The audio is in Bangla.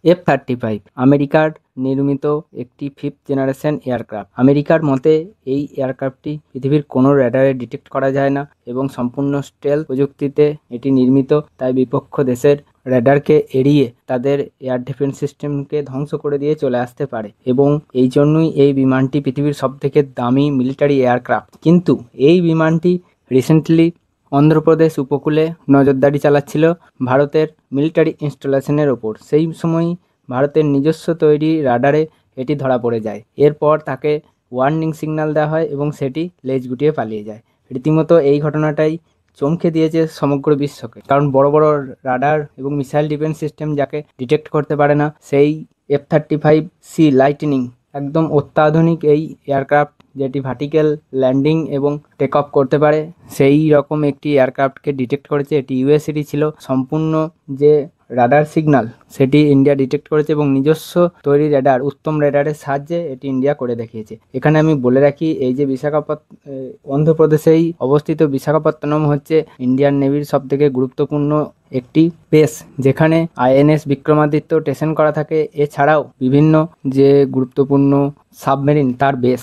F-35 আমেরিকার নির্মিত একটি ফিফথ জেনারেশন এয়ারক্রাফট। আমেরিকার মতে এই এয়ারক্রাফটটি পৃথিবীর কোনো রেডারে ডিটেক্ট করা যায় না এবং সম্পূর্ণ স্টেলথ প্রযুক্তিতে এটি নির্মিত, তাই বিপক্ষ দেশের রেডারকে এড়িয়ে তাদের এয়ার ডিফেন্স সিস্টেমকে ধ্বংস করে দিয়ে চলে আসতে পারে এবং এই জন্যই এই বিমানটি পৃথিবীর সবথেকে দামি মিলিটারি এয়ারক্রাফট। কিন্তু এই বিমানটি রিসেন্টলি অন্ধ্রপ্রদেশ উপকূলে নজরদারি চালাচ্ছিল ভারতের মিলিটারি ইনস্টলেশনের ওপর। সেই সময়ই ভারতের নিজস্ব তৈরি রাডারে এটি ধরা পড়ে যায়। এরপর তাকে ওয়ার্নিং সিগন্যাল দেওয়া হয় এবং সেটি লেজ গুটিয়ে পালিয়ে যায়। রীতিমতো এই ঘটনাটাই চমকে দিয়েছে সমগ্র বিশ্বকে, কারণ বড় বড় রাডার এবং মিসাইল ডিফেন্স সিস্টেম যাকে ডিটেক্ট করতে পারে না, সেই F-35C লাইটনিং একদম অত্যাধুনিক এই এয়ারক্রাফট, যেটি ভার্টিক্যাল ল্যান্ডিং এবং টেক অফ করতে পারে, সেই রকম একটি এয়ারক্রাফটকে ডিটেক্ট করেছে। এটি ইউএসেরই ছিল। সম্পূর্ণ যে রাডার সিগন্যাল সেটি ইন্ডিয়া ডিটেক্ট করেছে এবং নিজস্ব তৈরি রেডার, উত্তম রেডারের সাহায্যে এটি ইন্ডিয়া করে দেখিয়েছে। এখানে আমি বলে রাখি, এই যে অন্ধ্রপ্রদেশেই অবস্থিত বিশাখাপত্তনম হচ্ছে ইন্ডিয়ান নেভির সবথেকে গুরুত্বপূর্ণ একটি বেস, যেখানে আইএনএস বিক্রমাদিত্য স্টেশন করা থাকে। এছাড়াও বিভিন্ন যে গুরুত্বপূর্ণ সাবমেরিন তার বেস।